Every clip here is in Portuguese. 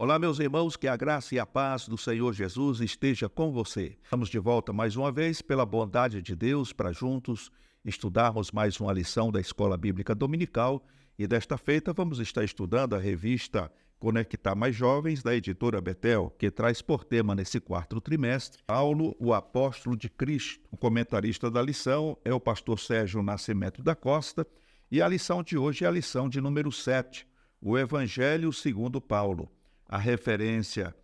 Olá, meus irmãos, que a graça e a paz do Senhor Jesus esteja com você. Estamos de volta mais uma vez, pela bondade de Deus, para juntos estudarmos mais uma lição da Escola Bíblica Dominical. E desta feita vamos estar estudando a revista Conectar Mais Jovens, da editora Betel, que traz por tema nesse quarto trimestre, Paulo, o apóstolo de Cristo. O comentarista da lição é o pastor Sérgio Nascimento da Costa, e a lição de hoje é a lição de número 7, o Evangelho segundo Paulo. A referência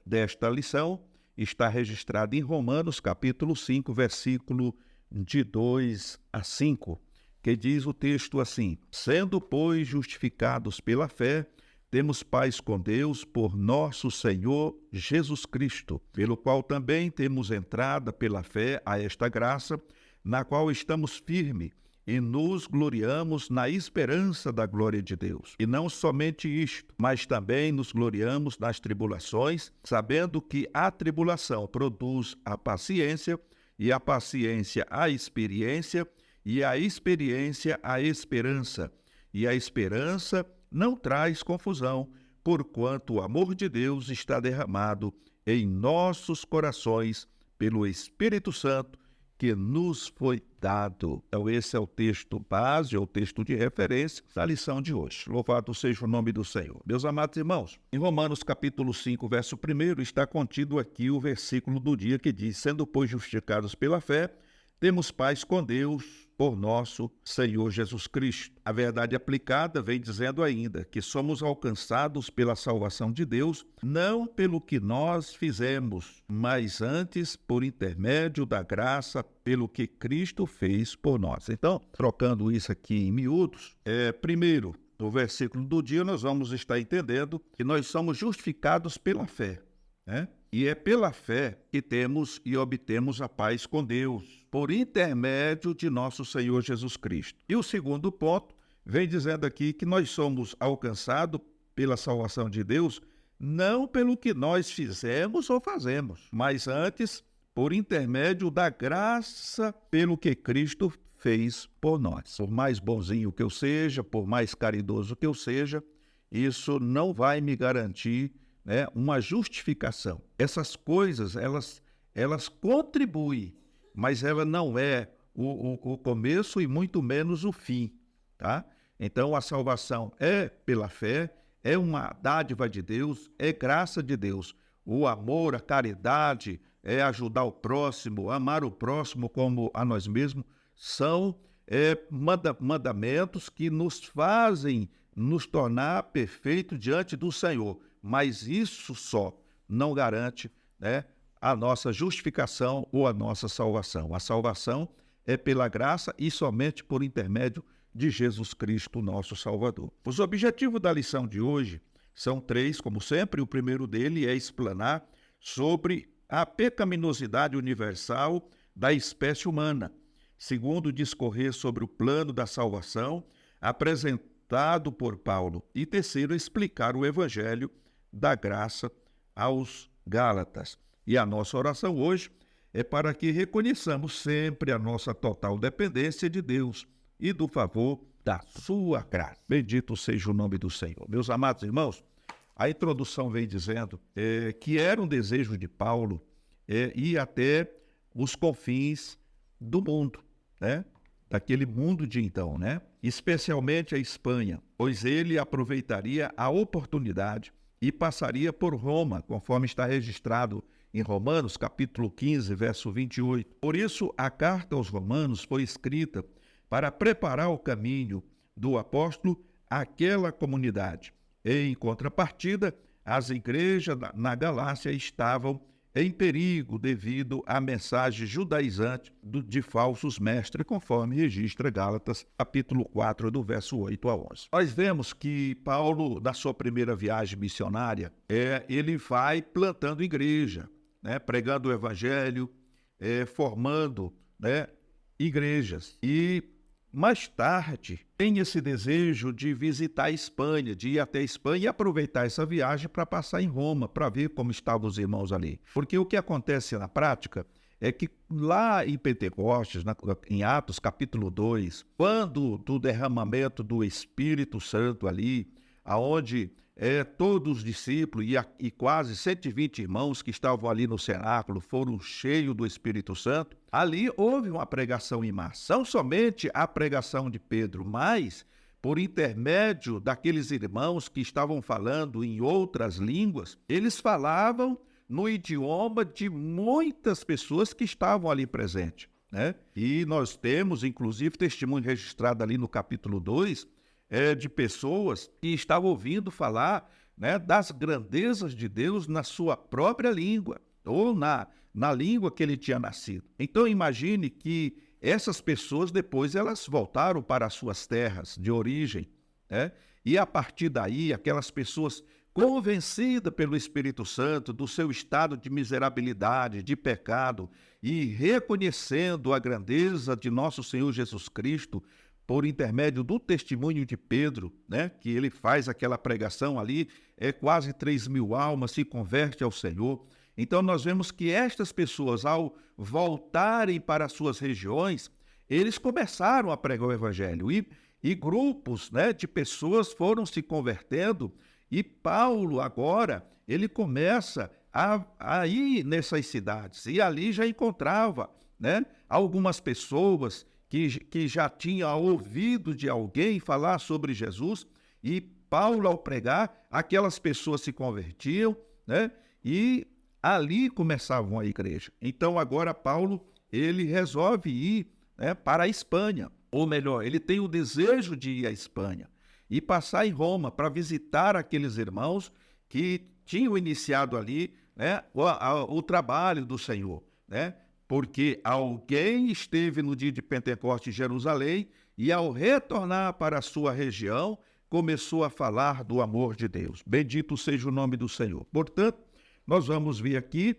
desta lição está registrada em Romanos, capítulo 5, versículo de 2 a 5, que diz o texto assim: Sendo, pois, justificados pela fé, temos paz com Deus por nosso Senhor Jesus Cristo, pelo qual também temos entrada pela fé a esta graça, na qual estamos firmes, e nos gloriamos na esperança da glória de Deus. E não somente isto, mas também nos gloriamos nas tribulações, sabendo que a tribulação produz a paciência, e a paciência a experiência, e a experiência a esperança. E a esperança não traz confusão, porquanto o amor de Deus está derramado em nossos corações pelo Espírito Santo, que nos foi dado. Então esse é o texto base, ou o texto de referência da lição de hoje. Louvado seja o nome do Senhor. Meus amados irmãos, em Romanos capítulo 5, verso 1, está contido aqui o versículo do dia que diz: Sendo, pois, justificados pela fé, temos paz com Deus por nosso Senhor Jesus Cristo. A verdade aplicada vem dizendo ainda que somos alcançados pela salvação de Deus, não pelo que nós fizemos, mas antes por intermédio da graça, pelo que Cristo fez por nós. Então, trocando isso aqui em miúdos, primeiro, no versículo do dia, nós vamos estar entendendo que nós somos justificados pela fé, né? E é pela fé que temos e obtemos a paz com Deus, por intermédio de nosso Senhor Jesus Cristo. E o segundo ponto vem dizendo aqui que nós somos alcançados pela salvação de Deus, não pelo que nós fizemos ou fazemos, mas antes por intermédio da graça, pelo que Cristo fez por nós. Por mais bonzinho que eu seja, por mais caridoso que eu seja, isso não vai me garantir uma justificação. Essas coisas, elas contribuem, mas ela não é o começo e muito menos o fim, tá? Então, a salvação é pela fé, é uma dádiva de Deus, é graça de Deus. O amor, a caridade, é ajudar o próximo, amar o próximo como a nós mesmos, são mandamentos que nos fazem nos tornar perfeitos diante do Senhor. Mas isso só não garante a nossa justificação ou a nossa salvação. A salvação é pela graça e somente por intermédio de Jesus Cristo, nosso Salvador. Os objetivos da lição de hoje são 3, como sempre. O primeiro dele é explanar sobre a pecaminosidade universal da espécie humana. Segundo, discorrer sobre o plano da salvação apresentado por Paulo. E terceiro, explicar o Evangelho da graça aos Gálatas. E a nossa oração hoje é para que reconheçamos sempre a nossa total dependência de Deus e do favor da sua graça. Bendito seja o nome do Senhor. Meus amados irmãos, a introdução vem dizendo que era um desejo de Paulo ir até os confins do mundo, daquele mundo de então, especialmente a Espanha, pois ele aproveitaria a oportunidade e passaria por Roma, conforme está registrado em Romanos, capítulo 15, verso 28. Por isso, a carta aos Romanos foi escrita para preparar o caminho do apóstolo àquela comunidade. Em contrapartida, as igrejas na Galácia estavam em perigo devido à mensagem judaizante de falsos mestres, conforme registra Gálatas, capítulo 4, do verso 8 a 11. Nós vemos que Paulo, na sua primeira viagem missionária, ele vai plantando igreja, pregando o evangelho, formando igrejas. E mais tarde, tem esse desejo de visitar a Espanha, de ir até a Espanha e aproveitar essa viagem para passar em Roma, para ver como estavam os irmãos ali. Porque o que acontece na prática é que lá em Pentecostes, em Atos capítulo 2, quando do derramamento do Espírito Santo ali, aonde todos os discípulos e quase 120 irmãos que estavam ali no cenáculo foram cheios do Espírito Santo. Ali houve uma pregação em massa, não somente a pregação de Pedro, mas por intermédio daqueles irmãos que estavam falando em outras línguas, eles falavam no idioma de muitas pessoas que estavam ali presentes, né? E nós temos, inclusive, testemunho registrado ali no capítulo 2, de pessoas que estavam ouvindo falar, né, das grandezas de Deus na sua própria língua, ou na língua que ele tinha nascido. Então imagine que essas pessoas depois elas voltaram para as suas terras de origem, né? E a partir daí aquelas pessoas convencidas pelo Espírito Santo do seu estado de miserabilidade, de pecado, e reconhecendo a grandeza de nosso Senhor Jesus Cristo, por intermédio do testemunho de Pedro, né, que ele faz aquela pregação ali, quase 3.000 almas se convertem ao Senhor. Então nós vemos que estas pessoas, ao voltarem para as suas regiões, eles começaram a pregar o Evangelho e grupos, né, de pessoas foram se convertendo, e Paulo agora, ele começa a ir nessas cidades, e ali já encontrava, né, algumas pessoas que já tinha ouvido de alguém falar sobre Jesus, e Paulo, ao pregar, aquelas pessoas se convertiam, né? E ali começavam a igreja. Então, agora Paulo, ele resolve ir, né, para a Espanha, ou melhor, ele tem o desejo de ir à Espanha e passar em Roma para visitar aqueles irmãos que tinham iniciado ali, né, o trabalho do Senhor, né? Porque alguém esteve no dia de Pentecostes em Jerusalém e, ao retornar para a sua região, começou a falar do amor de Deus. Bendito seja o nome do Senhor. Portanto, nós vamos ver aqui,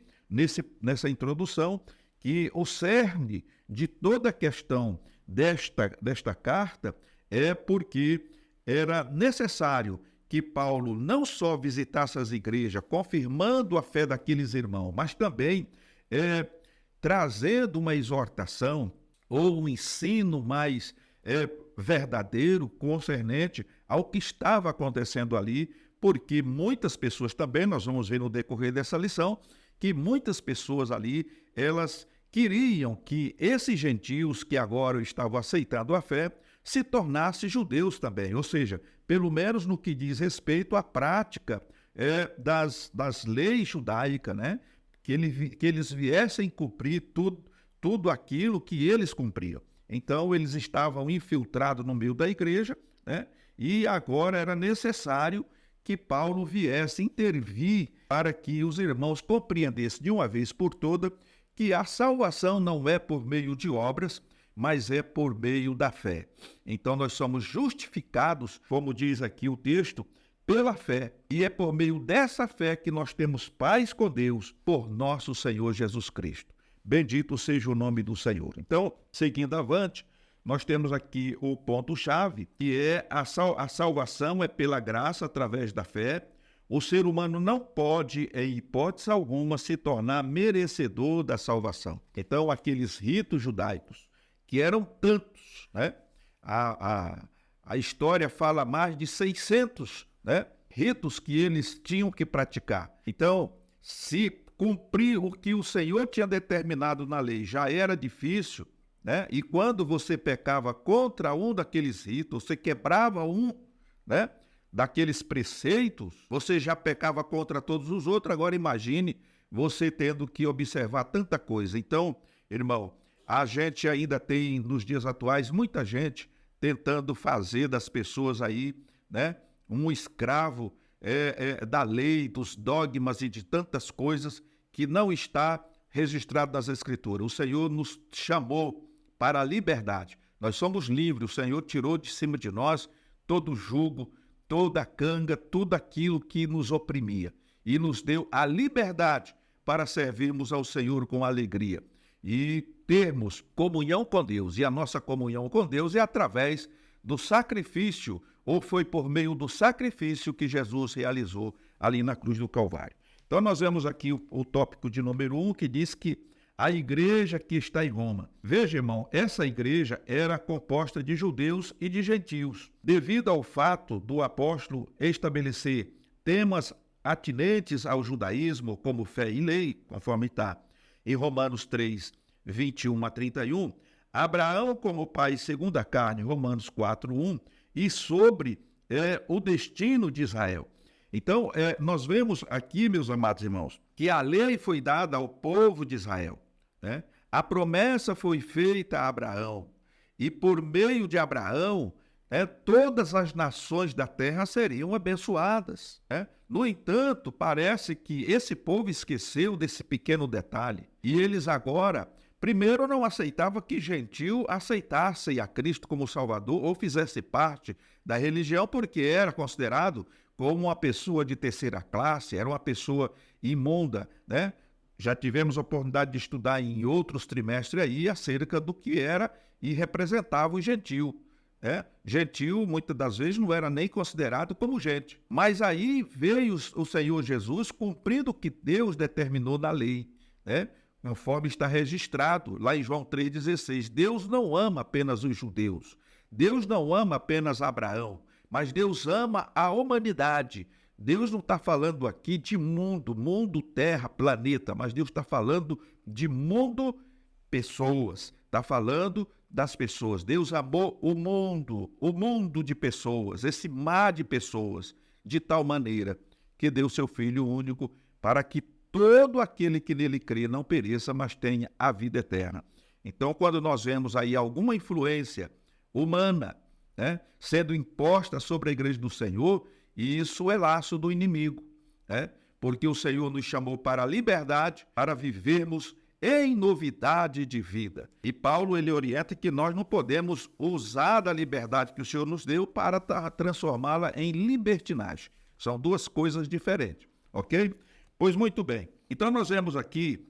nessa introdução, que o cerne de toda a questão desta carta é porque era necessário que Paulo não só visitasse as igrejas, confirmando a fé daqueles irmãos, mas também trazendo uma exortação ou um ensino mais verdadeiro, concernente ao que estava acontecendo ali, porque muitas pessoas também, nós vamos ver no decorrer dessa lição, que muitas pessoas ali, elas queriam que esses gentios que agora estavam aceitando a fé, se tornassem judeus também, ou seja, pelo menos no que diz respeito à prática das leis judaicas, né? Que eles viessem cumprir tudo aquilo que eles cumpriam. Então, eles estavam infiltrados no meio da igreja, né? E agora era necessário que Paulo viesse intervir para que os irmãos compreendessem de uma vez por toda que a salvação não é por meio de obras, mas é por meio da fé. Então, nós somos justificados, como diz aqui o texto, pela fé, e é por meio dessa fé que nós temos paz com Deus por nosso Senhor Jesus Cristo. Bendito seja o nome do Senhor. Então, seguindo avante, nós temos aqui o ponto-chave, que é a salvação é pela graça através da fé. O ser humano não pode, em hipótese alguma, se tornar merecedor da salvação. Então, aqueles ritos judaicos, que eram tantos, né? A história fala mais de 600, né, ritos que eles tinham que praticar. Então, se cumprir o que o Senhor tinha determinado na lei já era difícil, né? E quando você pecava contra um daqueles ritos, você quebrava um, né, daqueles preceitos, você já pecava contra todos os outros. Agora imagine você tendo que observar tanta coisa. Então, irmão, a gente ainda tem, nos dias atuais, muita gente tentando fazer das pessoas aí, né, um escravo da lei, dos dogmas e de tantas coisas que não está registrado nas Escrituras. O Senhor nos chamou para a liberdade. Nós somos livres. O Senhor tirou de cima de nós todo o jugo, toda a canga, tudo aquilo que nos oprimia e nos deu a liberdade para servirmos ao Senhor com alegria e termos comunhão com Deus. E a nossa comunhão com Deus é através do sacrifício, ou foi por meio do sacrifício que Jesus realizou ali na cruz do Calvário. Então nós vemos aqui o tópico de número 1, que diz que a igreja que está em Roma. Veja, irmão, essa igreja era composta de judeus e de gentios. Devido ao fato do apóstolo estabelecer temas atinentes ao judaísmo, como fé e lei, conforme está em Romanos 3, 21 a 31, Abraão como pai segundo a carne, Romanos 4, 1, e sobre o destino de Israel. Então, nós vemos aqui, meus amados irmãos, que a lei foi dada ao povo de Israel, né? A promessa foi feita a Abraão, e por meio de Abraão, todas as nações da terra seriam abençoadas, né? No entanto, parece que esse povo esqueceu desse pequeno detalhe, e eles agora, primeiro, não aceitavam que gentil aceitasse a Cristo como Salvador ou fizesse parte da religião, porque era considerado como uma pessoa de terceira classe, era uma pessoa imunda, né? Já tivemos a oportunidade de estudar em outros trimestres aí acerca do que era e representava o gentil. Gentil, muitas das vezes, não era nem considerado como gente. Mas aí veio o Senhor Jesus cumprindo o que Deus determinou na lei, né? Conforme está registrado lá em João 3,16. Deus não ama apenas os judeus. Deus não ama apenas Abraão, mas Deus ama a humanidade. Deus não está falando aqui de mundo, terra, planeta, mas Deus está falando de mundo, pessoas. Está falando das pessoas. Deus amou o mundo de pessoas, esse mar de pessoas, de tal maneira que deu seu Filho único para que todo aquele que nele crê não pereça, mas tenha a vida eterna. Então, quando nós vemos aí alguma influência humana, né, sendo imposta sobre a igreja do Senhor, isso é laço do inimigo, né? Porque o Senhor nos chamou para a liberdade, para vivermos em novidade de vida. E Paulo, ele orienta que nós não podemos usar da liberdade que o Senhor nos deu para transformá-la em libertinagem. São duas coisas diferentes, ok? Pois muito bem. Então nós vemos aqui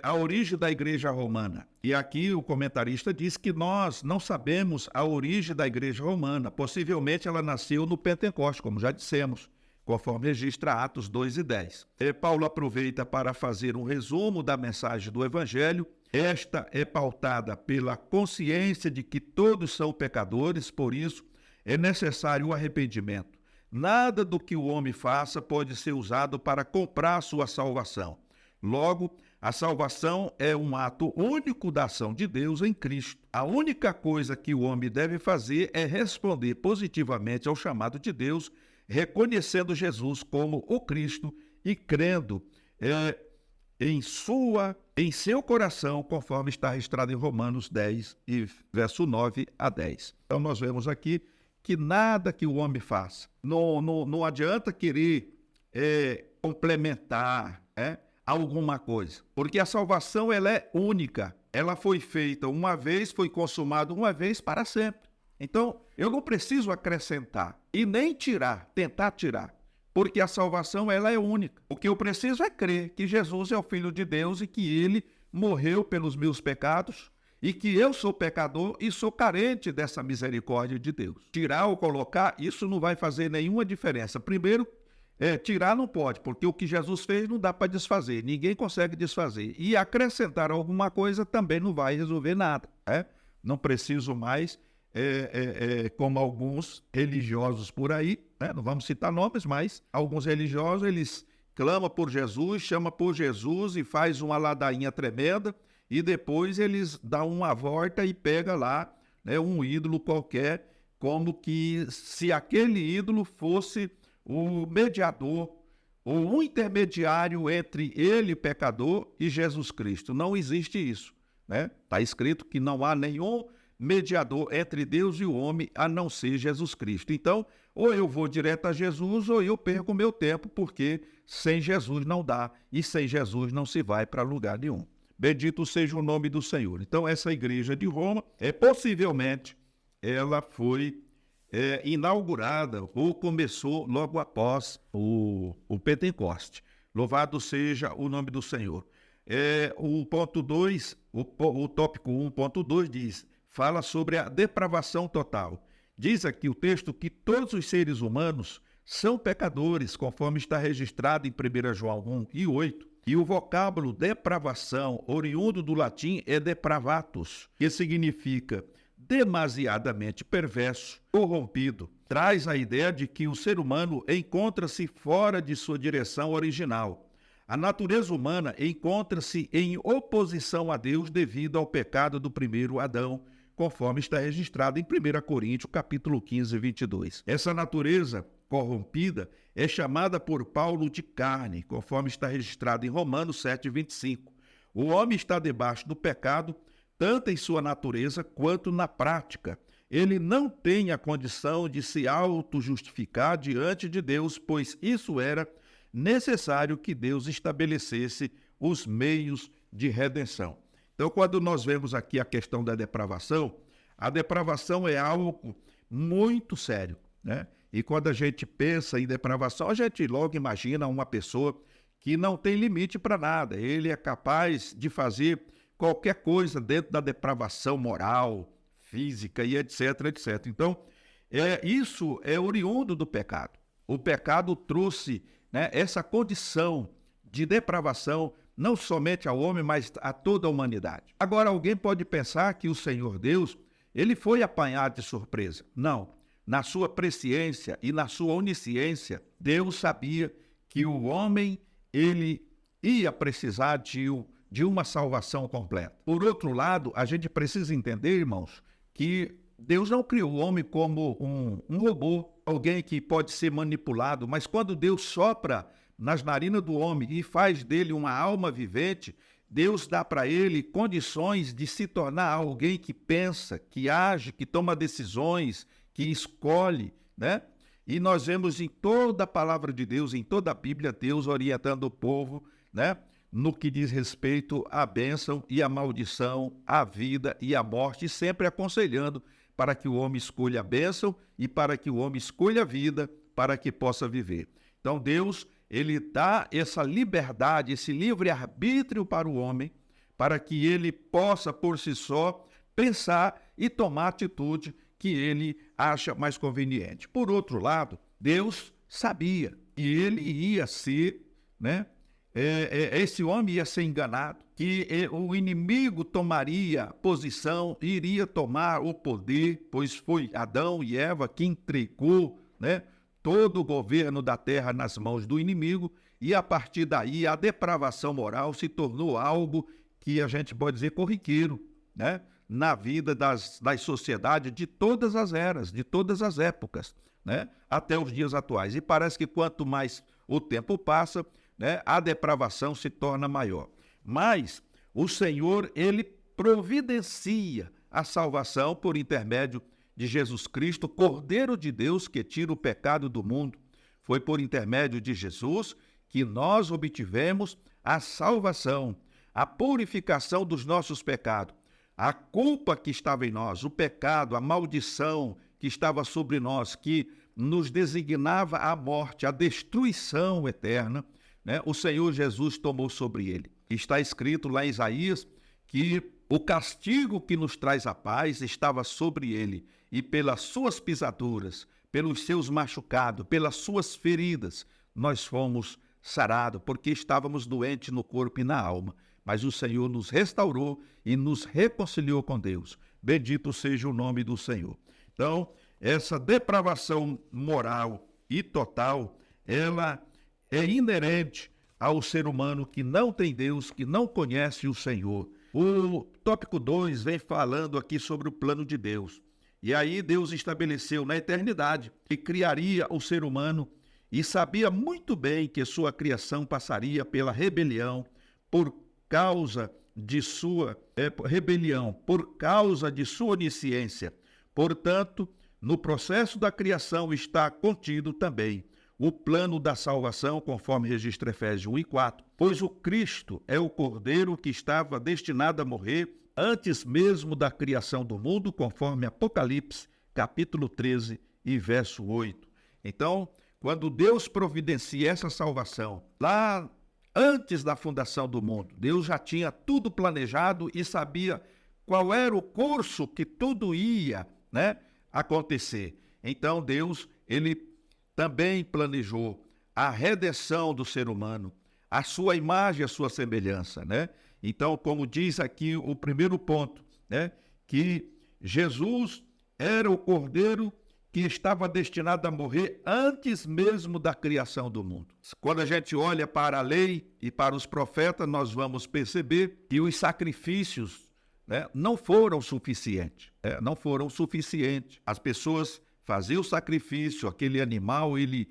a origem da igreja romana. E aqui o comentarista diz que nós não sabemos a origem da igreja romana. Possivelmente ela nasceu no Pentecostes, como já dissemos, conforme registra Atos 2 e 10. Paulo aproveita para fazer um resumo da mensagem do Evangelho. Esta é pautada pela consciência de que todos são pecadores, por isso é necessário o arrependimento. Nada do que o homem faça pode ser usado para comprar sua salvação. Logo, a salvação é um ato único da ação de Deus em Cristo. A única coisa que o homem deve fazer é responder positivamente ao chamado de Deus, reconhecendo Jesus como o Cristo e crendo em seu coração, conforme está registrado em Romanos 10, verso 9 a 10. Então nós vemos aqui que nada que o homem faça, não adianta querer complementar alguma coisa, porque a salvação ela é única, ela foi feita uma vez, foi consumada uma vez para sempre. Então, eu não preciso acrescentar e nem tentar tirar, porque a salvação ela é única. O que eu preciso é crer que Jesus é o Filho de Deus e que ele morreu pelos meus pecados e que eu sou pecador e sou carente dessa misericórdia de Deus. Tirar ou colocar, isso não vai fazer nenhuma diferença. Primeiro, tirar não pode, porque o que Jesus fez não dá para desfazer, ninguém consegue desfazer. E acrescentar alguma coisa também não vai resolver nada. Não preciso mais, como alguns religiosos por aí, não vamos citar nomes, mas alguns religiosos, eles clamam por Jesus, chamam por Jesus e faz uma ladainha tremenda e depois eles dão uma volta e pegam lá um ídolo qualquer, como que se aquele ídolo fosse o mediador, ou um intermediário entre ele, pecador, e Jesus Cristo. Não existe isso, Está escrito que não há nenhum mediador entre Deus e o homem, a não ser Jesus Cristo. Então, ou eu vou direto a Jesus, ou eu perco o meu tempo, porque sem Jesus não dá, e sem Jesus não se vai para lugar nenhum. Bendito seja o nome do Senhor. Então, essa igreja de Roma, possivelmente, ela foi inaugurada ou começou logo após o Pentecoste. Louvado seja o nome do Senhor. O ponto 2, o tópico 1.2 fala sobre a depravação total. Diz aqui o texto que todos os seres humanos são pecadores, conforme está registrado em 1 João 1 e 8. E o vocábulo depravação, oriundo do latim, é depravatus, que significa demasiadamente perverso, corrompido. Traz a ideia de que o ser humano encontra-se fora de sua direção original. A natureza humana encontra-se em oposição a Deus devido ao pecado do primeiro Adão, conforme está registrado em 1 Coríntios, capítulo 15, 22. Essa natureza corrompida é chamada por Paulo de carne, conforme está registrado em Romanos 7, 25. O homem está debaixo do pecado, tanto em sua natureza quanto na prática. Ele não tem a condição de se auto-justificar diante de Deus, pois isso era necessário que Deus estabelecesse os meios de redenção. Então, quando nós vemos aqui a questão da depravação, a depravação é algo muito sério, né? E quando a gente pensa em depravação, a gente logo imagina uma pessoa que não tem limite para nada. Ele é capaz de fazer qualquer coisa dentro da depravação moral, física e etc, etc. Então, isso é oriundo do pecado. O pecado trouxe, né, essa condição de depravação não somente ao homem, mas a toda a humanidade. Agora, alguém pode pensar que o Senhor Deus, ele foi apanhado de surpresa. Não. Na sua presciência e na sua onisciência, Deus sabia que o homem, ele ia precisar de uma salvação completa. Por outro lado, a gente precisa entender, irmãos, que Deus não criou o homem como um robô, alguém que pode ser manipulado, mas quando Deus sopra nas narinas do homem e faz dele uma alma vivente, Deus dá para ele condições de se tornar alguém que pensa, que age, que toma decisões, que escolhe, né? E nós vemos em toda a palavra de Deus, em toda a Bíblia, Deus orientando o povo, né, no que diz respeito à bênção e à maldição, à vida e à morte, sempre aconselhando para que o homem escolha a bênção e para que o homem escolha a vida, para que possa viver. Então Deus, ele dá essa liberdade, esse livre-arbítrio para o homem, para que ele possa por si só pensar e tomar atitude que ele acha mais conveniente. Por outro lado, Deus sabia que ele ia ser, né, esse homem ia ser enganado, que o inimigo tomaria posição, iria tomar o poder, pois foi Adão e Eva que entregou, né, todo o governo da terra nas mãos do inimigo, e a partir daí a depravação moral se tornou algo que a gente pode dizer corriqueiro, né, na vida das sociedades de todas as eras, de todas as épocas, né, até os dias atuais. E parece que quanto mais o tempo passa, né, a depravação se torna maior. Mas o Senhor, ele providencia a salvação por intermédio de Jesus Cristo, Cordeiro de Deus que tira o pecado do mundo. Foi por intermédio de Jesus que nós obtivemos a salvação, a purificação dos nossos pecados. A culpa que estava em nós, o pecado, a maldição que estava sobre nós, que nos designava a morte, a destruição eterna, né? O Senhor Jesus tomou sobre ele. Está escrito lá em Isaías que o castigo que nos traz a paz estava sobre ele, e pelas suas pisaduras, pelos seus machucados, pelas suas feridas, nós fomos sarados, porque estávamos doentes no corpo e na alma. Mas o Senhor nos restaurou e nos reconciliou com Deus. Bendito seja o nome do Senhor. Então, essa depravação moral e total, ela é inerente ao ser humano que não tem Deus, que não conhece o Senhor. O tópico 2 vem falando aqui sobre o plano de Deus. E aí Deus estabeleceu na eternidade que criaria o ser humano e sabia muito bem que sua criação passaria pela rebelião, por causa de sua rebelião, por causa de sua onisciência. Portanto, no processo da criação está contido também o plano da salvação, conforme registra Efésios 1:4, pois o Cristo é o Cordeiro que estava destinado a morrer antes mesmo da criação do mundo, conforme Apocalipse, capítulo 13 e verso 8. Então, quando Deus providencia essa salvação, lá antes da fundação do mundo, Deus já tinha tudo planejado e sabia qual era o curso que tudo ia, né, acontecer. Então, Deus, ele também planejou a redenção do ser humano, a sua imagem e a sua semelhança, né? Então, como diz aqui o primeiro ponto, né, que Jesus era o Cordeiro que estava destinado a morrer antes mesmo da criação do mundo. Quando a gente olha para a lei e para os profetas, nós vamos perceber que os sacrifícios, não foram suficientes. Não foram suficientes. As pessoas faziam o sacrifício, aquele animal, ele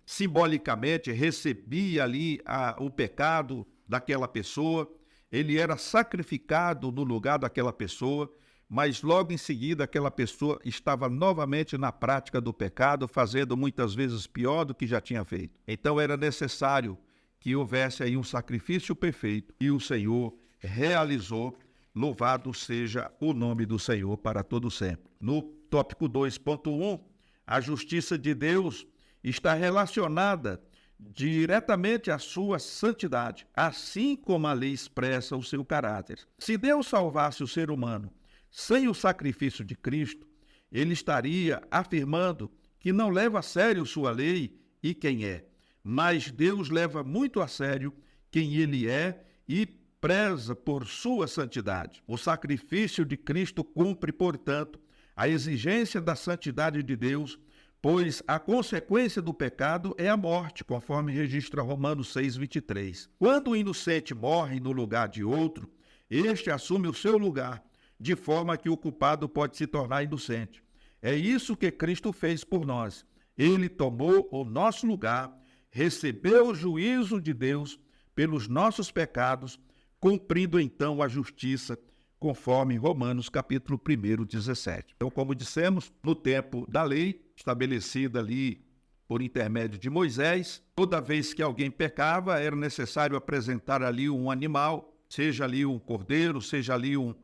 simbolicamente recebia ali o pecado daquela pessoa, ele era sacrificado no lugar daquela pessoa, mas logo em seguida aquela pessoa estava novamente na prática do pecado, fazendo muitas vezes pior do que já tinha feito. Então era necessário que houvesse aí um sacrifício perfeito e o Senhor realizou. Louvado seja o nome do Senhor para todo sempre. No tópico 2.1, a justiça de Deus está relacionada diretamente à sua santidade, assim como a lei expressa o seu caráter. Se Deus salvasse o ser humano sem o sacrifício de Cristo, ele estaria afirmando que não leva a sério sua lei e quem é. Mas Deus leva muito a sério quem ele é e preza por sua santidade. O sacrifício de Cristo cumpre, portanto, a exigência da santidade de Deus, pois a consequência do pecado é a morte, conforme registra Romanos 6:23. Quando o inocente morre no lugar de outro, este assume o seu lugar, de forma que o culpado pode se tornar inocente. É isso que Cristo fez por nós. Ele tomou o nosso lugar, recebeu o juízo de Deus pelos nossos pecados, cumprindo então a justiça, conforme Romanos capítulo 1, 17. Então, como dissemos, no tempo da lei, estabelecida ali por intermédio de Moisés, toda vez que alguém pecava, era necessário apresentar ali um animal, seja ali um cordeiro, seja ali um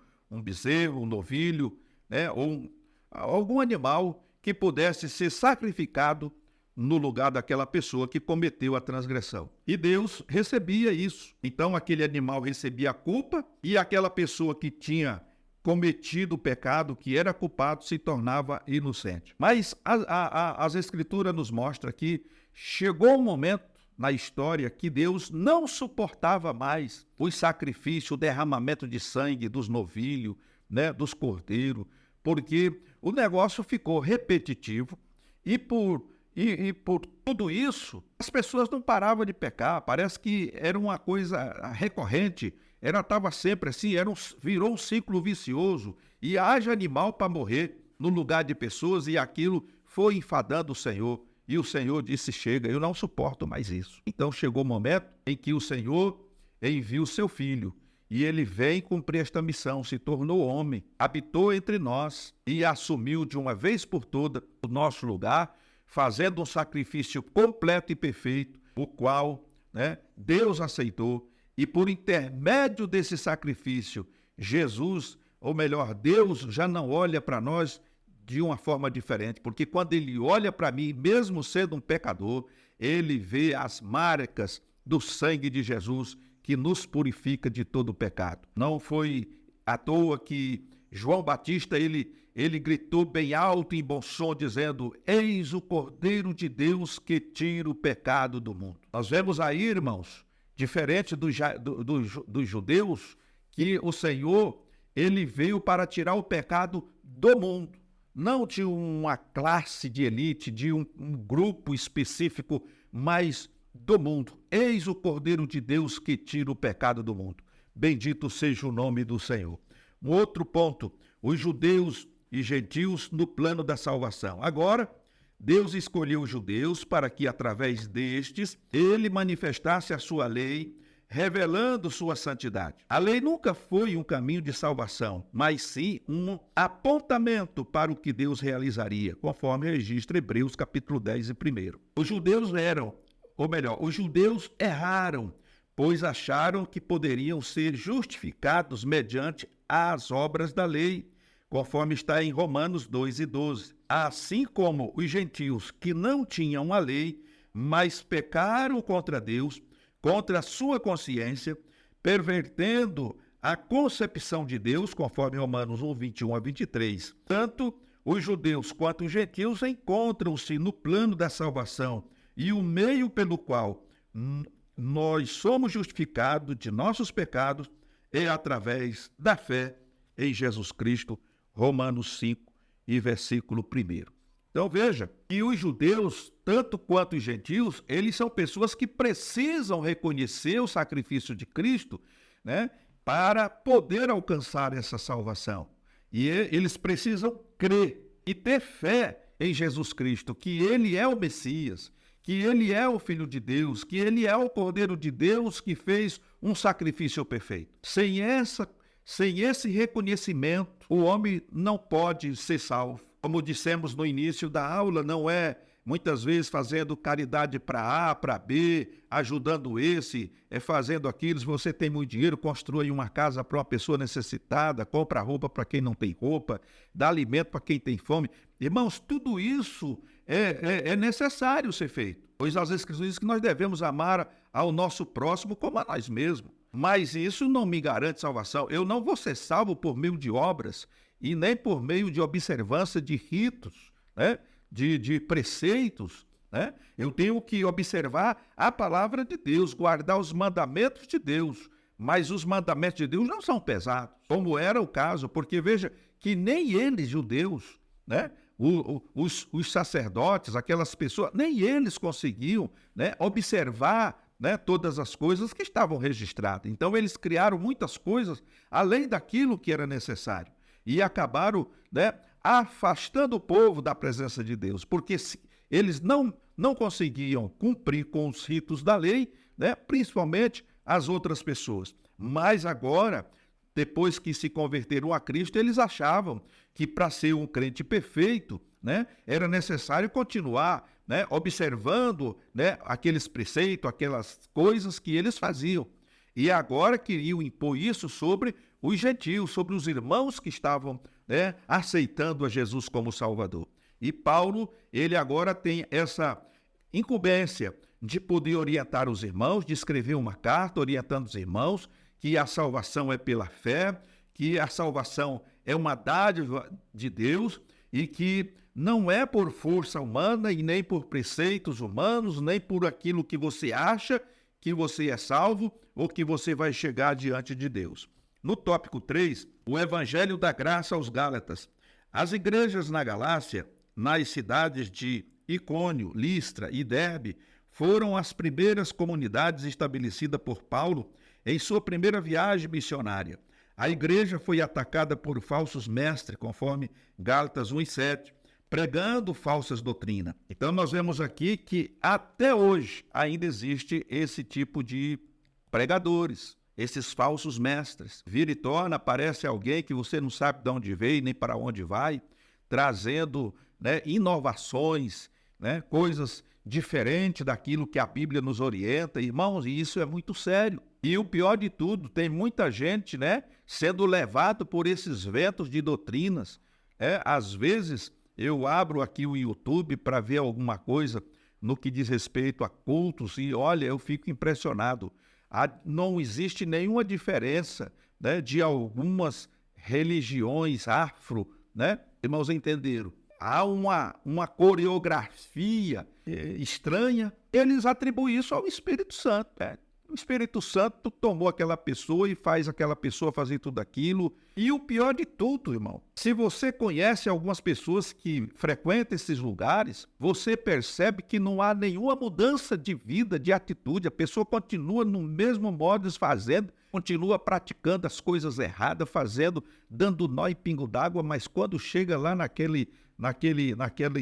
bezerro, um novilho, ou algum animal que pudesse ser sacrificado no lugar daquela pessoa que cometeu a transgressão. E Deus recebia isso. Então aquele animal recebia a culpa e aquela pessoa que tinha cometido o pecado, que era culpado, se tornava inocente. Mas as Escrituras nos mostram que chegou um momento na história que Deus não suportava mais os sacrifícios, o derramamento de sangue dos novilhos, dos cordeiros, porque o negócio ficou repetitivo e por tudo isso, as pessoas não paravam de pecar. Parece que era uma coisa recorrente, estava sempre assim, virou um ciclo vicioso, e haja animal para morrer no lugar de pessoas, e aquilo foi enfadando o Senhor. E o Senhor disse: chega, eu não suporto mais isso. Então chegou o momento em que o Senhor envia o seu Filho, e ele vem cumprir esta missão, se tornou homem, habitou entre nós e assumiu de uma vez por todas o nosso lugar, fazendo um sacrifício completo e perfeito, o qual Deus aceitou, e por intermédio desse sacrifício, Jesus, ou melhor, Deus já não olha para nós de uma forma diferente, porque quando ele olha para mim, mesmo sendo um pecador, ele vê as marcas do sangue de Jesus que nos purifica de todo o pecado. Não foi à toa que João Batista, ele gritou bem alto e em bom som, dizendo: eis o Cordeiro de Deus que tira o pecado do mundo. Nós vemos aí, irmãos, diferente dos judeus, que o Senhor, ele veio para tirar o pecado do mundo, não de uma classe de elite, de um grupo específico, mas do mundo. Eis o Cordeiro de Deus que tira o pecado do mundo. Bendito seja o nome do Senhor. Um outro ponto, os judeus e gentios no plano da salvação. Agora, Deus escolheu os judeus para que, através destes, ele manifestasse a sua lei, revelando sua santidade. A lei nunca foi um caminho de salvação, mas sim um apontamento para o que Deus realizaria, conforme registra Hebreus capítulo 10 e 1. Os judeus os judeus erraram, pois acharam que poderiam ser justificados mediante as obras da lei, conforme está em Romanos 2:12. Assim como os gentios que não tinham a lei, mas pecaram contra Deus, contra a sua consciência, pervertendo a concepção de Deus, conforme Romanos 1:21-23. Tanto os judeus quanto os gentios encontram-se no plano da salvação, e o meio pelo qual nós somos justificados de nossos pecados é através da fé em Jesus Cristo, Romanos 5 e versículo 1. Então veja que os judeus, tanto quanto os gentios, eles são pessoas que precisam reconhecer o sacrifício de Cristo, né, para poder alcançar essa salvação. E eles precisam crer e ter fé em Jesus Cristo, que ele é o Messias, que ele é o Filho de Deus, que ele é o Cordeiro de Deus que fez um sacrifício perfeito. Sem esse reconhecimento, o homem não pode ser salvo. Como dissemos no início da aula, não é muitas vezes fazendo caridade para A, para B, ajudando esse, fazendo aquilo. Se você tem muito dinheiro, constrói uma casa para uma pessoa necessitada, compra roupa para quem não tem roupa, dá alimento para quem tem fome. Irmãos, tudo isso é necessário ser feito, pois as Escrituras dizem que nós devemos amar ao nosso próximo como a nós mesmos. Mas isso não me garante salvação. Eu não vou ser salvo por meio de obras e nem por meio de observância de ritos, né? de preceitos, né? Eu tenho que observar a palavra de Deus, guardar os mandamentos de Deus, mas os mandamentos de Deus não são pesados, como era o caso, porque veja que nem eles, judeus, né? Os sacerdotes, aquelas pessoas, nem eles conseguiam, né, observar, né, todas as coisas que estavam registradas. Então eles criaram muitas coisas além daquilo que era necessário e acabaram, né, afastando o povo da presença de Deus, porque eles não conseguiam cumprir com os ritos da lei, né, principalmente as outras pessoas. Mas agora, depois que se converteram a Cristo, eles achavam que para ser um crente perfeito, né, era necessário continuar, né, observando, né, aqueles preceitos, aquelas coisas que eles faziam. E agora queriam impor isso sobre os gentios, sobre os irmãos que estavam, né, aceitando a Jesus como Salvador. E Paulo, ele agora tem essa incumbência de poder orientar os irmãos, de escrever uma carta orientando os irmãos que a salvação é pela fé, que a salvação é uma dádiva de Deus e que não é por força humana e nem por preceitos humanos, nem por aquilo que você acha que você é salvo ou que você vai chegar diante de Deus. No tópico 3, o Evangelho da Graça aos Gálatas. As igrejas na Galácia, nas cidades de Icônio, Listra e Derbe, foram as primeiras comunidades estabelecidas por Paulo em sua primeira viagem missionária. A igreja foi atacada por falsos mestres, conforme Gálatas 1:7, pregando falsas doutrinas. Então nós vemos aqui que até hoje ainda existe esse tipo de pregadores, esses falsos mestres. Vira e torna, aparece alguém que você não sabe de onde veio nem para onde vai, trazendo, né, inovações, né, coisas diferentes daquilo que a Bíblia nos orienta. Irmãos, e isso é muito sério. E o pior de tudo, tem muita gente, né, sendo levado por esses ventos de doutrinas. Às vezes eu abro aqui o YouTube para ver alguma coisa no que diz respeito a cultos e olha, eu fico impressionado. Não existe nenhuma diferença, né, de algumas religiões afro, né? Irmãos, entenderam? Há uma coreografia estranha, eles atribuem isso ao Espírito Santo. O Espírito Santo tomou aquela pessoa e faz aquela pessoa fazer tudo aquilo. E o pior de tudo, irmão, se você conhece algumas pessoas que frequentam esses lugares, você percebe que não há nenhuma mudança de vida, de atitude. A pessoa continua no mesmo modo fazendo, continua praticando as coisas erradas, fazendo, dando nó em pingo d'água, mas quando chega lá naquele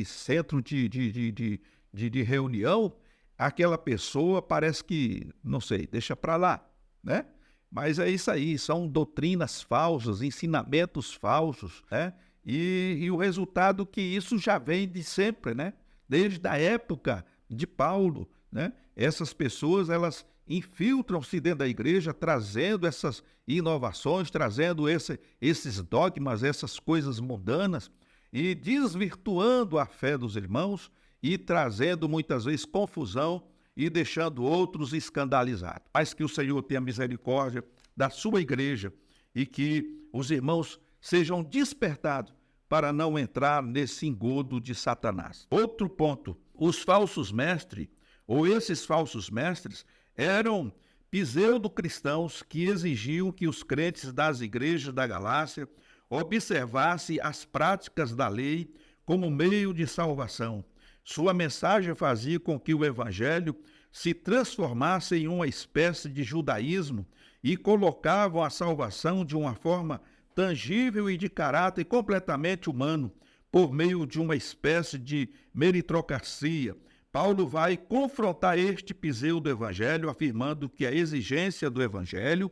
centro de reunião, aquela pessoa parece que, não sei, deixa para lá, né? Mas é isso aí, são doutrinas falsas, ensinamentos falsos, né? E o resultado que isso já vem de sempre, né? Desde a época de Paulo, né? Essas pessoas, elas infiltram-se dentro da igreja, trazendo essas inovações, trazendo esses dogmas, essas coisas mundanas e desvirtuando a fé dos irmãos, e trazendo muitas vezes confusão e deixando outros escandalizados. Mas que o Senhor tenha misericórdia da sua igreja e que os irmãos sejam despertados para não entrar nesse engodo de Satanás. Outro ponto, os falsos mestres, ou esses falsos mestres, eram pseudo-cristãos que exigiam que os crentes das igrejas da Galácia observasse as práticas da lei como meio de salvação. Sua mensagem fazia com que o evangelho se transformasse em uma espécie de judaísmo e colocavam a salvação de uma forma tangível e de caráter completamente humano, por meio de uma espécie de meritocracia. Paulo vai confrontar este pseudo-evangelho, afirmando que a exigência do evangelho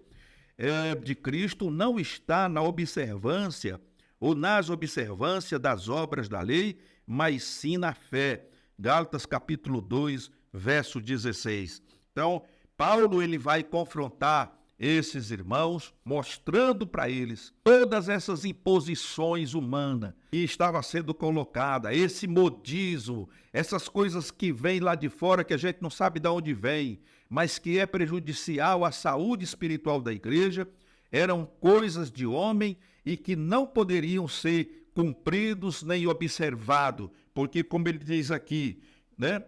de Cristo não está na observância ou nas observâncias das obras da lei, mas sim na fé. Gálatas capítulo 2, verso 16. Então, Paulo ele vai confrontar esses irmãos, mostrando para eles todas essas imposições humanas que estava sendo colocada, esse modismo, essas coisas que vêm lá de fora que a gente não sabe de onde vem, mas que é prejudicial à saúde espiritual da igreja, eram coisas de homem e que não poderiam ser cumpridos nem observados, porque como ele diz aqui, né?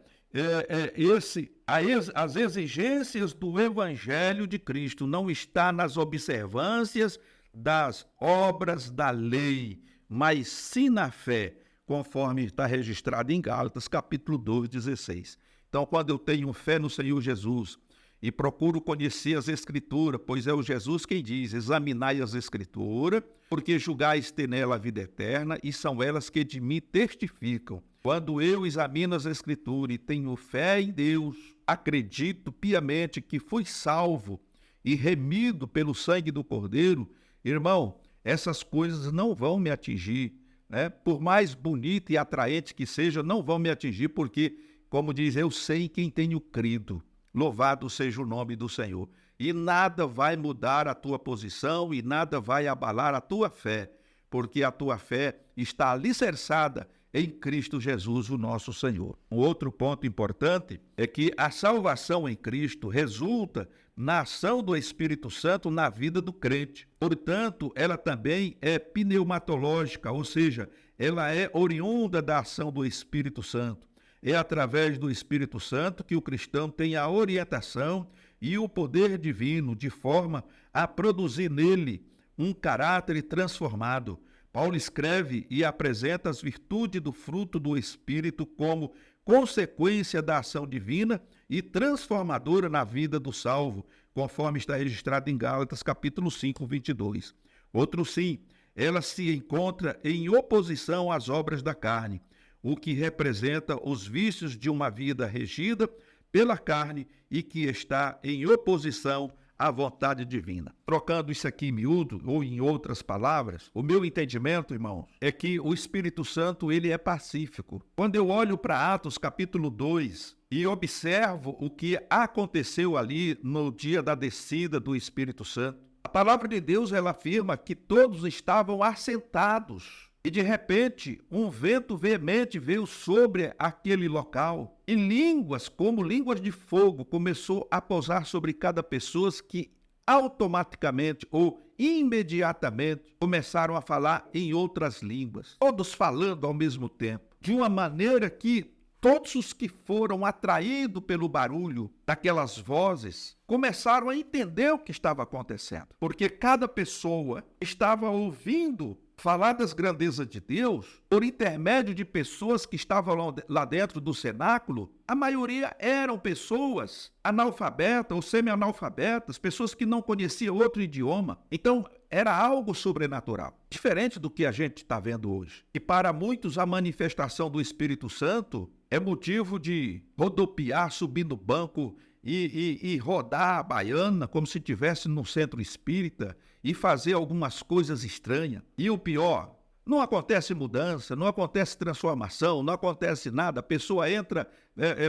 As exigências do Evangelho de Cristo não está nas observâncias das obras da lei, mas sim na fé, conforme está registrado em Gálatas, capítulo 2, 16. Então, quando eu tenho fé no Senhor Jesus e procuro conhecer as Escrituras, pois é o Jesus quem diz, examinai as Escrituras, porque julgais ter nela a vida eterna, e são elas que de mim testificam. Quando eu examino as Escrituras e tenho fé em Deus, acredito piamente que fui salvo e remido pelo sangue do Cordeiro, irmão, essas coisas não vão me atingir, né? Por mais bonito e atraente que seja, não vão me atingir, porque, como diz, eu sei em quem tenho crido. Louvado seja o nome do Senhor. E nada vai mudar a tua posição e nada vai abalar a tua fé, porque a tua fé está alicerçada em Cristo Jesus, o nosso Senhor. Um outro ponto importante é que a salvação em Cristo resulta na ação do Espírito Santo na vida do crente. Portanto, ela também é pneumatológica, ou seja, ela é oriunda da ação do Espírito Santo. É através do Espírito Santo que o cristão tem a orientação e o poder divino, de forma a produzir nele um caráter transformado. Paulo escreve e apresenta as virtudes do fruto do Espírito como consequência da ação divina e transformadora na vida do salvo, conforme está registrado em Gálatas capítulo 5, 22. Outro sim, ela se encontra em oposição às obras da carne, o que representa os vícios de uma vida regida pela carne e que está em oposição à vontade divina. Trocando isso aqui em miúdo, ou em outras palavras, o meu entendimento, irmãos, é que o Espírito Santo, ele é pacífico. Quando eu olho para Atos capítulo 2 e observo o que aconteceu ali no dia da descida do Espírito Santo, a palavra de Deus, ela afirma que todos estavam assentados. E de repente, um vento veemente veio sobre aquele local e línguas, como línguas de fogo, começou a pousar sobre cada pessoa que automaticamente ou imediatamente começaram a falar em outras línguas, todos falando ao mesmo tempo, de uma maneira que todos os que foram atraídos pelo barulho daquelas vozes começaram a entender o que estava acontecendo, porque cada pessoa estava ouvindo falar das grandezas de Deus por intermédio de pessoas que estavam lá dentro do cenáculo. A maioria eram pessoas analfabetas ou semi-analfabetas, pessoas que não conheciam outro idioma. Então, era algo sobrenatural, diferente do que a gente está vendo hoje. E para muitos, a manifestação do Espírito Santo é motivo de rodopiar, subir no banco e rodar a baiana como se estivesse no centro espírita e fazer algumas coisas estranhas. E o pior, não acontece mudança, não acontece transformação, não acontece nada. A pessoa entra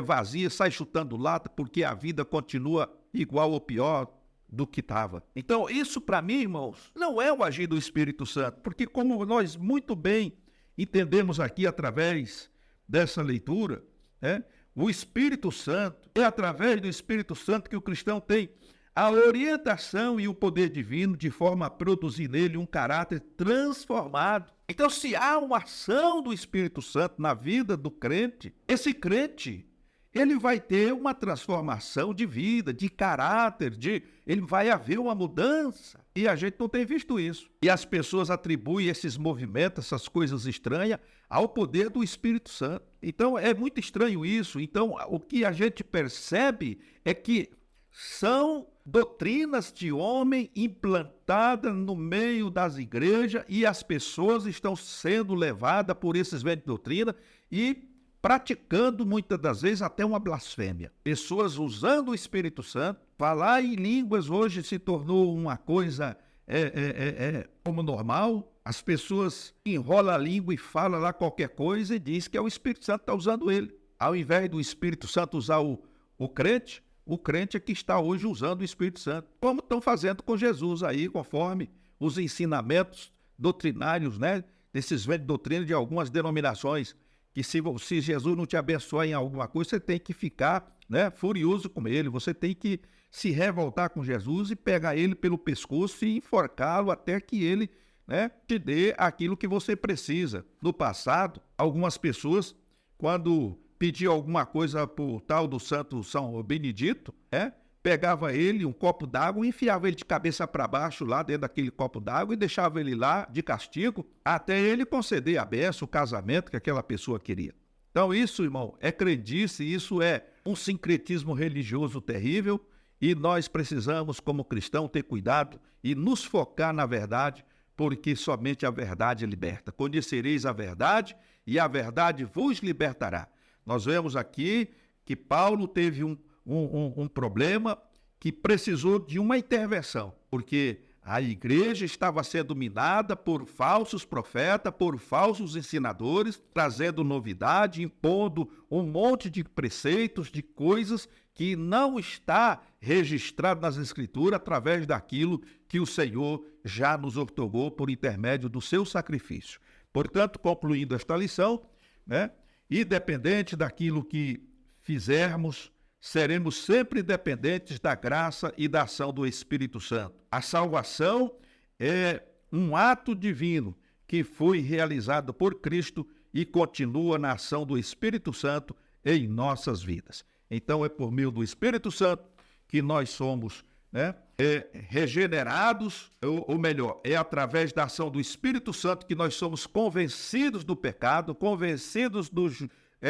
vazia, sai chutando lata porque a vida continua igual ou pior do que estava. Então, isso para mim, irmãos, não é o agir do Espírito Santo, porque como nós muito bem entendemos aqui através dessa leitura, o Espírito Santo, é através do Espírito Santo que o cristão tem a orientação e o poder divino de forma a produzir nele um caráter transformado. Então, se há uma ação do Espírito Santo na vida do crente, esse crente, ele vai ter uma transformação de vida, de caráter, ele vai haver uma mudança. E a gente não tem visto isso. E as pessoas atribuem esses movimentos, essas coisas estranhas, ao poder do Espírito Santo. Então, é muito estranho isso. Então, o que a gente percebe é que são doutrinas de homem implantadas no meio das igrejas e as pessoas estão sendo levadas por esses velhos doutrinas e praticando muitas das vezes até uma blasfêmia. Pessoas usando o Espírito Santo, falar em línguas hoje se tornou uma coisa como normal. As pessoas enrolam a língua e falam lá qualquer coisa e diz que é o Espírito Santo que está usando ele. Ao invés do Espírito Santo usar o crente é que está hoje usando o Espírito Santo. Como estão fazendo com Jesus aí, conforme os ensinamentos doutrinários, né? Desses velhos doutrinas de algumas denominações, que se Jesus não te abençoar em alguma coisa, você tem que ficar, né, furioso com ele, você tem que se revoltar com Jesus e pegar ele pelo pescoço e enforcá-lo até que ele, né, te dê aquilo que você precisa. No passado, algumas pessoas, quando pediam alguma coisa por tal do santo São Benedito, pegava ele, um copo d'água, e enfiava ele de cabeça para baixo lá dentro daquele copo d'água e deixava ele lá de castigo até ele conceder a bênção, o casamento que aquela pessoa queria. Então isso, irmão, é crendice, isso é um sincretismo religioso terrível e nós precisamos, como cristãos, ter cuidado e nos focar na verdade, porque somente a verdade liberta. Conhecereis a verdade e a verdade vos libertará. Nós vemos aqui que Paulo teve um problema que precisou de uma intervenção, porque a igreja estava sendo minada por falsos profetas, por falsos ensinadores, trazendo novidade, impondo um monte de preceitos, de coisas que não está registrado nas Escrituras através daquilo que o Senhor já nos outorgou por intermédio do seu sacrifício. Portanto, concluindo esta lição, independente daquilo que fizermos, seremos sempre dependentes da graça e da ação do Espírito Santo. A salvação é um ato divino que foi realizado por Cristo e continua na ação do Espírito Santo em nossas vidas. Então é por meio do Espírito Santo que nós somos regenerados, ou melhor, é através da ação do Espírito Santo que nós somos convencidos do pecado, convencidos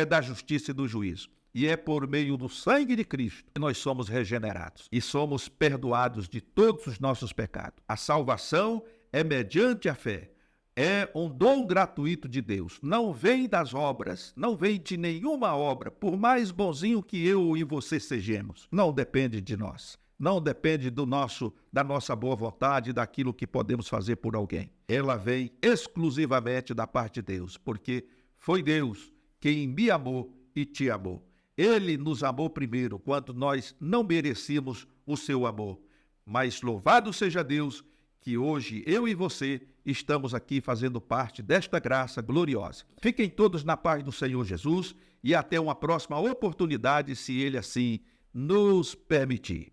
da justiça e do juízo. E é por meio do sangue de Cristo que nós somos regenerados e somos perdoados de todos os nossos pecados. A salvação é mediante a fé. É um dom gratuito de Deus. Não vem das obras, não vem de nenhuma obra, por mais bonzinho que eu e você sejamos. Não depende de nós. Não depende da nossa boa vontade, daquilo que podemos fazer por alguém. Ela vem exclusivamente da parte de Deus, porque foi Deus quem me amou e te amou. Ele nos amou primeiro, quando nós não merecíamos o seu amor. Mas louvado seja Deus, que hoje eu e você estamos aqui fazendo parte desta graça gloriosa. Fiquem todos na paz do Senhor Jesus e até uma próxima oportunidade, se Ele assim nos permitir.